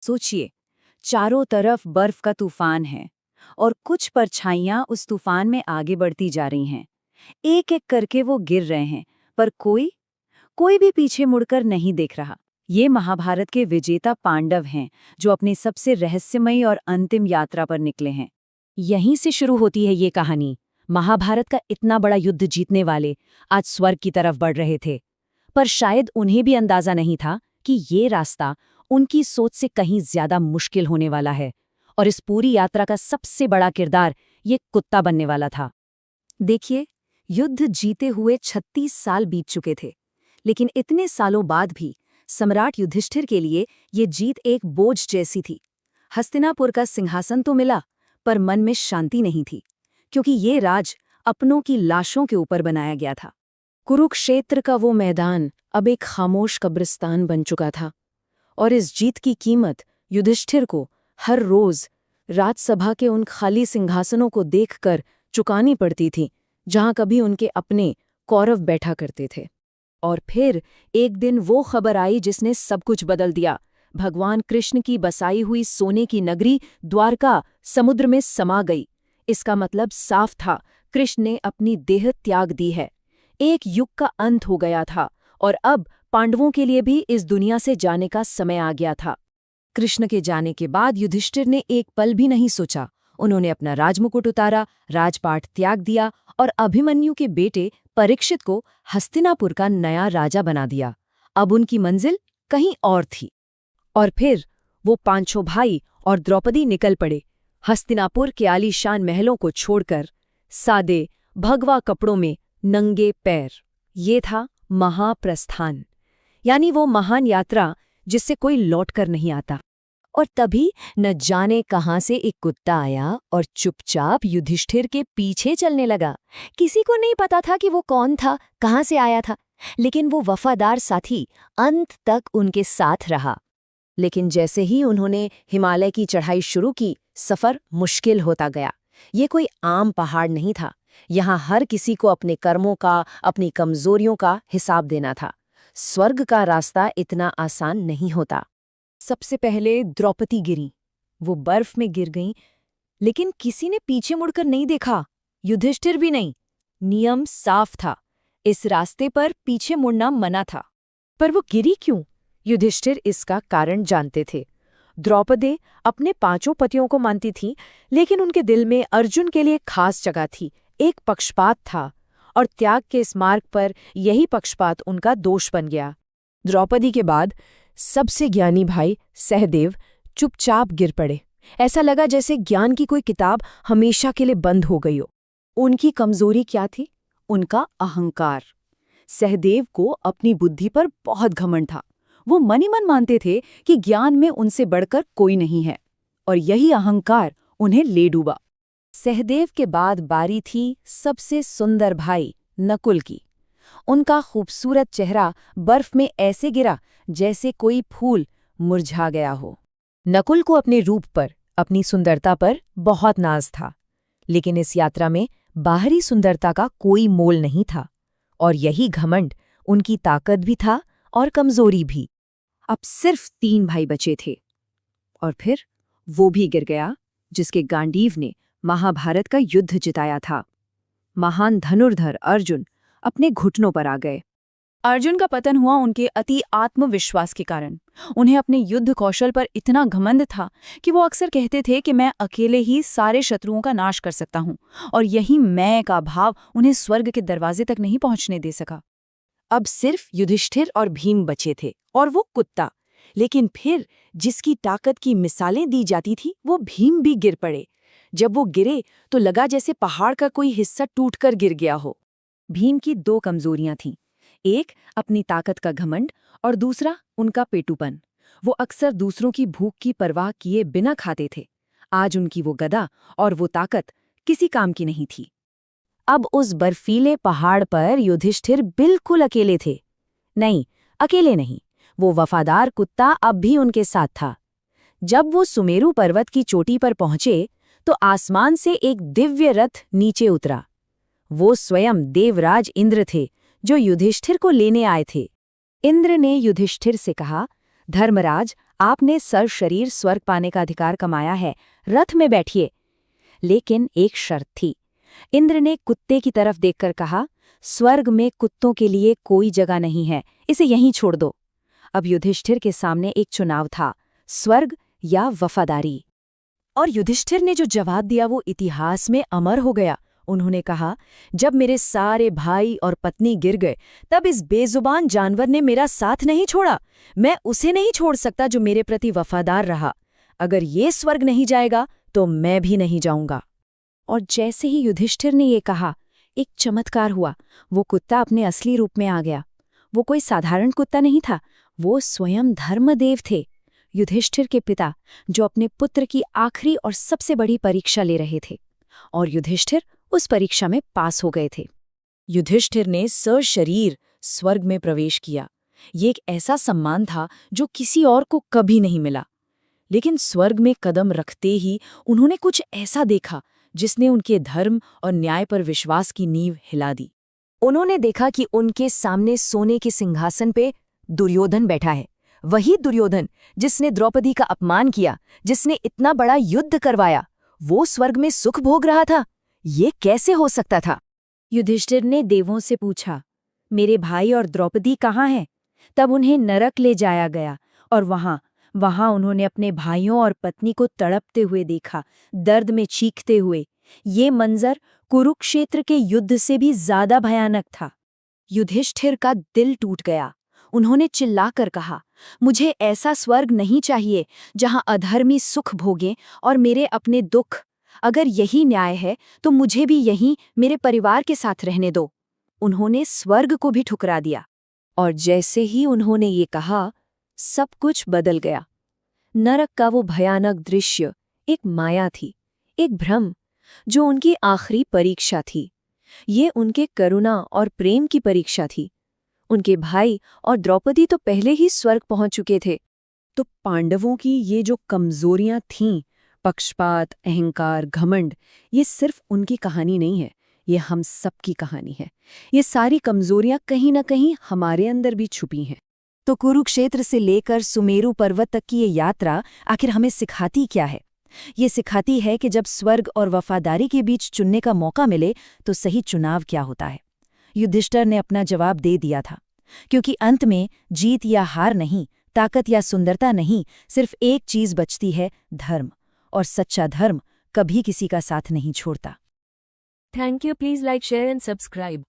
सोचिए, चारों तरफ बर्फ का तूफान है और कुछ परछाइयां उस तूफान में आगे बढ़ती जा रही हैं। एक एक करके वो गिर रहे हैं, पर कोई कोई भी पीछे मुड़कर नहीं देख रहा। ये महाभारत के विजेता पांडव हैं, जो अपनी सबसे रहस्यमयी और अंतिम यात्रा पर निकले हैं। यहीं से शुरू होती है ये कहानी। महाभारत का इतना बड़ा युद्ध जीतने वाले आज स्वर्ग की तरफ बढ़ रहे थे, पर शायद उन्हें भी अंदाजा नहीं था कि ये रास्ता उनकी सोच से कहीं ज्यादा मुश्किल होने वाला है। और इस पूरी यात्रा का सबसे बड़ा किरदार ये कुत्ता बनने वाला था। देखिए, युद्ध जीते हुए 36 साल बीत चुके थे, लेकिन इतने सालों बाद भी सम्राट युधिष्ठिर के लिए ये जीत एक बोझ जैसी थी। हस्तिनापुर का सिंहासन तो मिला, पर मन में शांति नहीं थी, क्योंकि ये राज अपनों की लाशों के ऊपर बनाया गया था। कुरुक्षेत्र का वो मैदान अब एक खामोश कब्रिस्तान बन चुका था, और इस जीत की कीमत युधिष्ठिर को हर रोज राजसभा के उन खाली सिंहासनों को देखकर चुकानी पड़ती थी, जहां कभी उनके अपने कौरव बैठा करते थे। और फिर एक दिन वो खबर आई जिसने सब कुछ बदल दिया। भगवान कृष्ण की बसाई हुई सोने की नगरी द्वारका समुद्र में समा गई। इसका मतलब साफ था, कृष्ण ने अपनी देह त्याग दी है। एक युग का अंत हो गया था, और अब पांडवों के लिए भी इस दुनिया से जाने का समय आ गया था। कृष्ण के जाने के बाद युधिष्ठिर ने एक पल भी नहीं सोचा। उन्होंने अपना राजमुकुट उतारा, राजपाट त्याग दिया और अभिमन्यु के बेटे परीक्षित को हस्तिनापुर का नया राजा बना दिया। अब उनकी मंजिल कहीं और थी। और फिर वो पांचों भाई और द्रौपदी निकल पड़े, हस्तिनापुर के आलीशान महलों को छोड़कर, सादे भगवा कपड़ों में नंगे पैर। ये था महाप्रस्थान, यानी वो महान यात्रा जिससे कोई लौटकर नहीं आता। और तभी न जाने कहां से एक कुत्ता आया और चुपचाप युधिष्ठिर के पीछे चलने लगा। किसी को नहीं पता था कि वो कौन था, कहां से आया था, लेकिन वो वफादार साथी अंत तक उनके साथ रहा। लेकिन जैसे ही उन्होंने हिमालय की चढ़ाई शुरू की, सफर मुश्किल होता गया। ये कोई आम पहाड़ नहीं था। यहाँ हर किसी को अपने कर्मों का, अपनी कमजोरियों का हिसाब देना था। स्वर्ग का रास्ता इतना आसान नहीं होता। सबसे पहले द्रौपदी गिरी। वो बर्फ में गिर गईं, लेकिन किसी ने पीछे मुड़कर नहीं देखा, युधिष्ठिर भी नहीं। नियम साफ था, इस रास्ते पर पीछे मुड़ना मना था। पर वो गिरी क्यों? युधिष्ठिर इसका कारण जानते थे। द्रौपदी अपने पांचों पतियों को मानती थी, लेकिन उनके दिल में अर्जुन के लिए खास जगह थी। एक पक्षपात था, और त्याग के इस मार्ग पर यही पक्षपात उनका दोष बन गया। द्रौपदी के बाद सबसे ज्ञानी भाई सहदेव चुपचाप गिर पड़े। ऐसा लगा जैसे ज्ञान की कोई किताब हमेशा के लिए बंद हो गई हो। उनकी कमजोरी क्या थी? उनका अहंकार। सहदेव को अपनी बुद्धि पर बहुत घमंड था। वो मन ही मन मानते थे कि ज्ञान में उनसे बढ़कर कोई नहीं है, और यही अहंकार उन्हें ले डूबा। सहदेव के बाद बारी थी सबसे सुंदर भाई नकुल की। उनका खूबसूरत चेहरा बर्फ में ऐसे गिरा जैसे कोई फूल मुरझा गया हो। नकुल को अपने रूप पर, अपनी सुंदरता पर बहुत नाज था, लेकिन इस यात्रा में बाहरी सुंदरता का कोई मोल नहीं था, और यही घमंड उनकी ताकत भी था और कमजोरी भी। अब सिर्फ 3 भाई बचे थे, और फिर वो भी गिर गया जिसके गांडीव ने महाभारत का युद्ध जिताया था। महान धनुर्धर अर्जुन अपने घुटनों पर आ गए। अर्जुन का पतन हुआ उनके अति आत्मविश्वास के कारण। उन्हें अपने युद्ध कौशल पर इतना घमंड था कि वो अक्सर कहते थे कि मैं अकेले ही सारे शत्रुओं का नाश कर सकता हूँ, और यही मैं का भाव उन्हें स्वर्ग के दरवाजे तक नहीं पहुंचने दे सका। अब सिर्फ युधिष्ठिर और भीम बचे थे, और वो कुत्ता। लेकिन फिर जिसकी ताकत की मिसालें दी जाती थी, वो भीम भी गिर पड़े। जब वो गिरे तो लगा जैसे पहाड़ का कोई हिस्सा टूटकर गिर गया हो। भीम की 2 कमजोरियां थीं, एक अपनी ताकत का घमंड और दूसरा उनका पेटूपन। वो अक्सर दूसरों की भूख की परवाह किए बिना खाते थे। आज उनकी वो गदा और वो ताकत किसी काम की नहीं थी। अब उस बर्फीले पहाड़ पर युधिष्ठिर बिल्कुल अकेले थे। नहीं, अकेले नहीं, वो वफादार कुत्ता अब भी उनके साथ था। जब वो सुमेरु पर्वत की चोटी पर पहुंचे तो आसमान से एक दिव्य रथ नीचे उतरा। वो स्वयं देवराज इंद्र थे, जो युधिष्ठिर को लेने आए थे। इंद्र ने युधिष्ठिर से कहा, धर्मराज, आपने सर शरीर स्वर्ग पाने का अधिकार कमाया है, रथ में बैठिए। लेकिन एक शर्त थी। इंद्र ने कुत्ते की तरफ देखकर कहा, स्वर्ग में कुत्तों के लिए कोई जगह नहीं है, इसे यहीं छोड़ दो। अब युधिष्ठिर के सामने एक चुनाव था, स्वर्ग या वफादारी। और युधिष्ठिर ने जो जवाब दिया वो इतिहास में अमर हो गया। उन्होंने कहा, जब मेरे सारे भाई और पत्नी गिर गए तब इस बेजुबान जानवर ने मेरा साथ नहीं छोड़ा। मैं उसे नहीं छोड़ सकता जो मेरे प्रति वफादार रहा। अगर ये स्वर्ग नहीं जाएगा तो मैं भी नहीं जाऊंगा। और जैसे ही युधिष्ठिर ने ये कहा, एक चमत्कार हुआ। वो कुत्ता अपने असली रूप में आ गया। वो कोई साधारण कुत्ता नहीं था, वो स्वयं धर्मदेव थे, युधिष्ठिर के पिता, जो अपने पुत्र की आखिरी और सबसे बड़ी परीक्षा ले रहे थे। और युधिष्ठिर उस परीक्षा में पास हो गए थे। युधिष्ठिर ने सशरीर स्वर्ग में प्रवेश किया। ये एक ऐसा सम्मान था जो किसी और को कभी नहीं मिला। लेकिन स्वर्ग में कदम रखते ही उन्होंने कुछ ऐसा देखा जिसने उनके धर्म और न्याय पर विश्वास की नींव हिला दी। उन्होंने देखा कि उनके सामने सोने के सिंहासन पे दुर्योधन बैठा है। वही दुर्योधन जिसने द्रौपदी का अपमान किया, जिसने इतना बड़ा युद्ध करवाया, वो स्वर्ग में सुख भोग रहा था। ये कैसे हो सकता था? युधिष्ठिर ने देवों से पूछा, मेरे भाई और द्रौपदी कहाँ हैं? तब उन्हें नरक ले जाया गया और वहां उन्होंने अपने भाइयों और पत्नी को तड़पते हुए देखा, दर्द में चीखते हुए। ये मंजर कुरुक्षेत्र के युद्ध से भी ज्यादा भयानक था। युधिष्ठिर का दिल टूट गया। उन्होंने चिल्लाकर कहा, मुझे ऐसा स्वर्ग नहीं चाहिए जहां अधर्मी सुख भोगें और मेरे अपने दुख। अगर यही न्याय है तो मुझे भी यहीं मेरे परिवार के साथ रहने दो। उन्होंने स्वर्ग को भी ठुकरा दिया। और जैसे ही उन्होंने ये कहा, सब कुछ बदल गया। नरक का वो भयानक दृश्य एक माया थी, एक भ्रम, जो उनकी आखिरी परीक्षा थी। ये उनके करुणा और प्रेम की परीक्षा थी। उनके भाई और द्रौपदी तो पहले ही स्वर्ग पहुंच चुके थे। तो पांडवों की ये जो कमजोरियां थीं, पक्षपात, अहंकार, घमंड, ये सिर्फ उनकी कहानी नहीं है, ये हम सबकी कहानी है। ये सारी कमजोरियां कहीं न कहीं हमारे अंदर भी छुपी हैं। तो कुरुक्षेत्र से लेकर सुमेरु पर्वत तक की ये यात्रा आखिर हमें सिखाती क्या है? ये सिखाती है कि जब स्वर्ग और वफादारी के बीच चुनने का मौका मिले तो सही चुनाव क्या होता है। युधिष्ठिर ने अपना जवाब दे दिया था, क्योंकि अंत में जीत या हार नहीं, ताकत या सुंदरता नहीं, सिर्फ एक चीज बचती है, धर्म। और सच्चा धर्म कभी किसी का साथ नहीं छोड़ता। Thank you. Please like, share and subscribe.